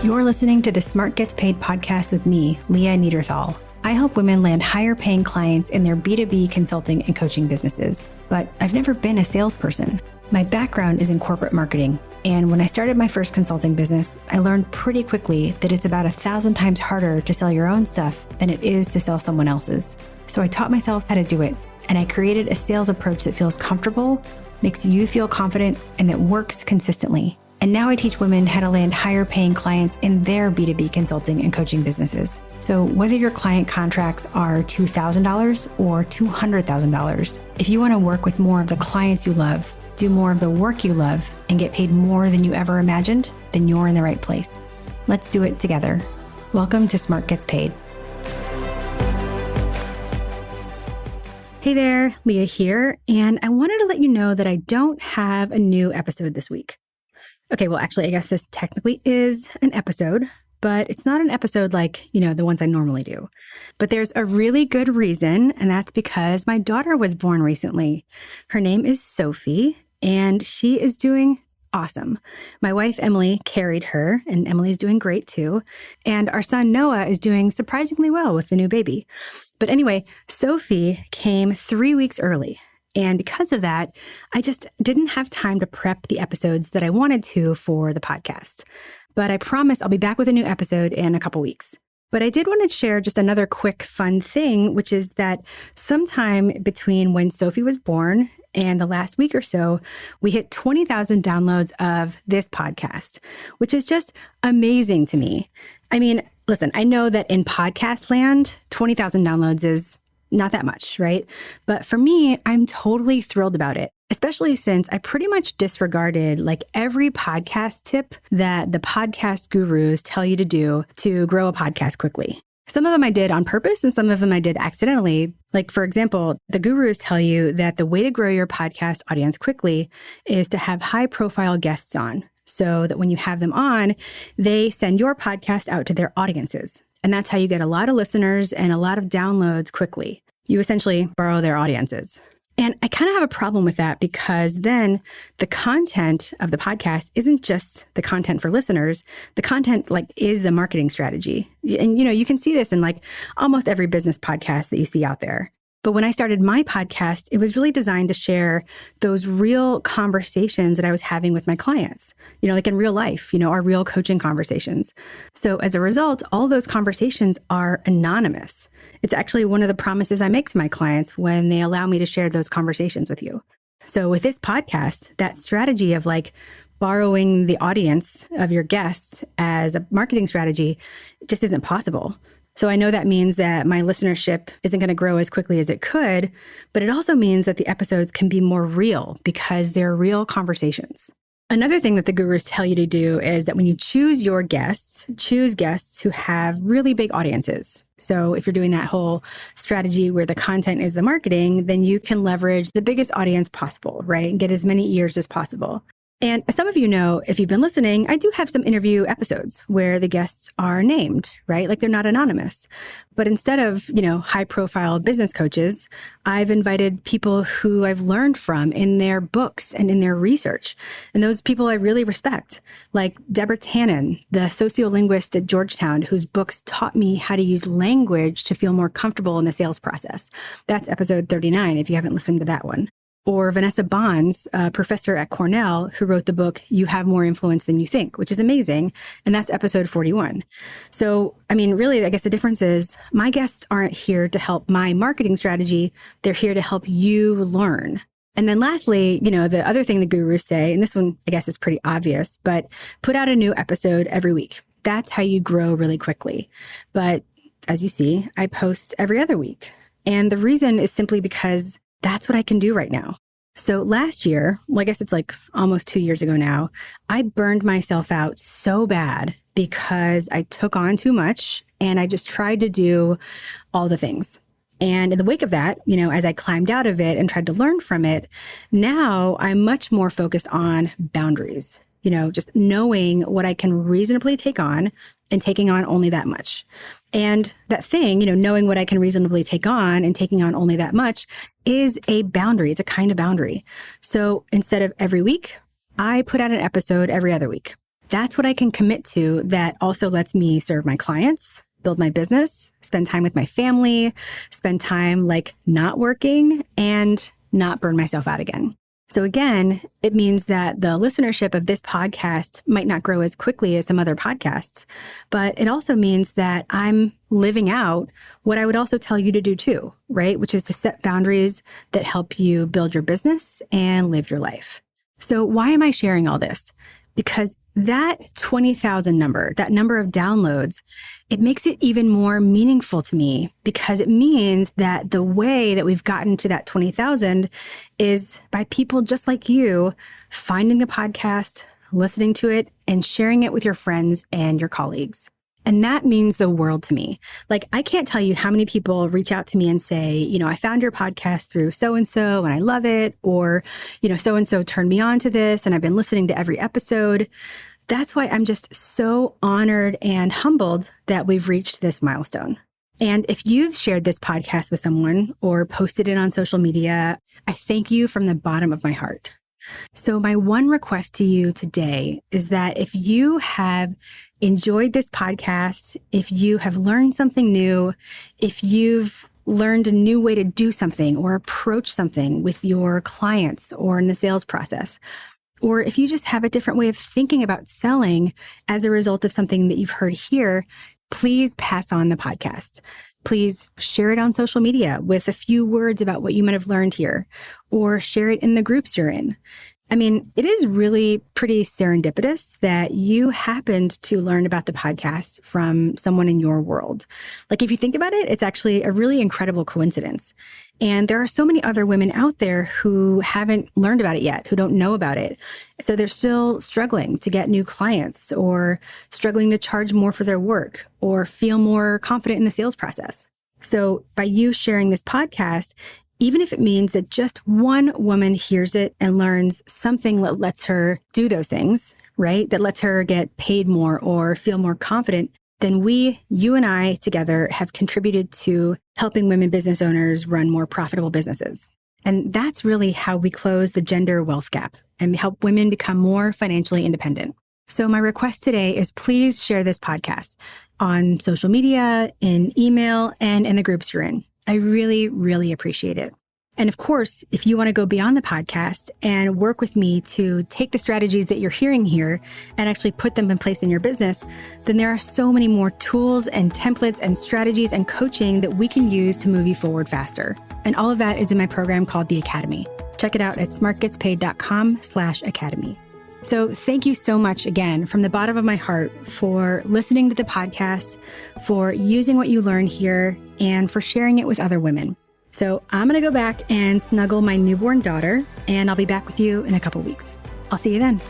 You're listening to the Smart Gets Paid podcast with me, Leah Niederthal. I help women land higher paying clients in their B2B consulting and coaching businesses, but I've never been a salesperson. My background is in corporate marketing, and when I started my first consulting business, I learned pretty quickly that it's about 1,000 times harder to sell your own stuff than it is to sell someone else's. So I taught myself how to do it, and I created a sales approach that feels comfortable, makes you feel confident, and that works consistently. And now I teach women how to land higher paying clients in their B2B consulting and coaching businesses. So whether your client contracts are $2,000 or $200,000, if you want to work with more of the clients you love, do more of the work you love, and get paid more than you ever imagined, then you're in the right place. Let's do it together. Welcome to Smart Gets Paid. Hey there, Leah here, and I wanted to let you know that I don't have a new episode this week. Okay, well, actually, I guess this technically is an episode, but it's not an episode like, the ones I normally do. But there's a really good reason, and that's because my daughter was born recently. Her name is Sophie, and she is doing awesome. My wife, Emily, carried her, and Emily's doing great too. And our son, Noah, is doing surprisingly well with the new baby. But anyway, Sophie came 3 weeks early. And because of that, I just didn't have time to prep the episodes that I wanted to for the podcast. But I promise I'll be back with a new episode in a couple weeks. But I did want to share just another quick fun thing, which is that sometime between when Sophie was born and the last week or so, we hit 20,000 downloads of this podcast, which is just amazing to me. I mean, listen, I know that in podcast land, 20,000 downloads is not that much, right? But for me, I'm totally thrilled about it, especially since I pretty much disregarded every podcast tip that the podcast gurus tell you to do to grow a podcast quickly. Some of them I did on purpose and some of them I did accidentally. For example, the gurus tell you that the way to grow your podcast audience quickly is to have high profile guests on, so that when you have them on, they send your podcast out to their audiences. And that's how you get a lot of listeners and a lot of downloads quickly. You essentially borrow their audiences. And I kind of have a problem with that because then the content of the podcast isn't just the content for listeners. The content is the marketing strategy. And you can see this in almost every business podcast that you see out there. But when I started my podcast, it was really designed to share those real conversations that I was having with my clients, in real life, our real coaching conversations. So as a result, all those conversations are anonymous. It's actually one of the promises I make to my clients when they allow me to share those conversations with you. So with this podcast, that strategy of borrowing the audience of your guests as a marketing strategy just isn't possible. So I know that means that my listenership isn't going to grow as quickly as it could, but it also means that the episodes can be more real because they're real conversations. Another thing that the gurus tell you to do is that when you choose your guests, choose guests who have really big audiences. So if you're doing that whole strategy where the content is the marketing, then you can leverage the biggest audience possible, right? And get as many ears as possible. And as some of you know, if you've been listening, I do have some interview episodes where the guests are named, right? They're not anonymous. But instead of, high profile business coaches, I've invited people who I've learned from in their books and in their research. And those people I really respect, like Deborah Tannen, the sociolinguist at Georgetown, whose books taught me how to use language to feel more comfortable in the sales process. That's episode 39, if you haven't listened to that one. Or Vanessa Bonds, a professor at Cornell, who wrote the book, You Have More Influence Than You Think, which is amazing. And that's episode 41. So, really, I guess the difference is my guests aren't here to help my marketing strategy. They're here to help you learn. And then lastly, the other thing the gurus say, and this one, I guess is pretty obvious, but put out a new episode every week. That's how you grow really quickly. But as you see, I post every other week. And the reason is simply because that's what I can do right now. So last year, I guess it's almost 2 years ago now, I burned myself out so bad because I took on too much and I just tried to do all the things. And in the wake of that, as I climbed out of it and tried to learn from it, now I'm much more focused on boundaries, just knowing what I can reasonably take on and taking on only that much. And that thing, knowing what I can reasonably take on and taking on only that much is a boundary. It's a kind of boundary. So instead of every week, I put out an episode every other week. That's what I can commit to that also lets me serve my clients, build my business, spend time with my family, spend time like not working, and not burn myself out again. So again, it means that the listenership of this podcast might not grow as quickly as some other podcasts, but it also means that I'm living out what I would also tell you to do too, right? Which is to set boundaries that help you build your business and live your life. So why am I sharing all this? Because that 20,000 number, that number of downloads, it makes it even more meaningful to me because it means that the way that we've gotten to that 20,000 is by people just like you finding the podcast, listening to it, and sharing it with your friends and your colleagues. And that means the world to me. Like, I can't tell you how many people reach out to me and say, I found your podcast through so-and-so and I love it. Or, so-and-so turned me on to this and I've been listening to every episode. That's why I'm just so honored and humbled that we've reached this milestone. And if you've shared this podcast with someone or posted it on social media, I thank you from the bottom of my heart. So my one request to you today is that if you have enjoyed this podcast, if you have learned something new, if you've learned a new way to do something or approach something with your clients or in the sales process, or if you just have a different way of thinking about selling as a result of something that you've heard here, please pass on the podcast. Please share it on social media with a few words about what you might have learned here, or share it in the groups you're in. I mean, it is really pretty serendipitous that you happened to learn about the podcast from someone in your world. Like, if you think about it, it's actually a really incredible coincidence. And there are so many other women out there who haven't learned about it yet, who don't know about it. So they're still struggling to get new clients or struggling to charge more for their work or feel more confident in the sales process. So by you sharing this podcast, even if it means that just one woman hears it and learns something that lets her do those things, right? That lets her get paid more or feel more confident, then you and I together have contributed to helping women business owners run more profitable businesses. And that's really how we close the gender wealth gap and help women become more financially independent. So my request today is please share this podcast on social media, in email, and in the groups you're in. I really, really appreciate it. And of course, if you want to go beyond the podcast and work with me to take the strategies that you're hearing here and actually put them in place in your business, then there are so many more tools and templates and strategies and coaching that we can use to move you forward faster. And all of that is in my program called The Academy. Check it out at smartgetspaid.com/academy. So thank you so much again from the bottom of my heart for listening to the podcast, for using what you learn here, and for sharing it with other women. So I'm going to go back and snuggle my newborn daughter, and I'll be back with you in a couple weeks. I'll see you then.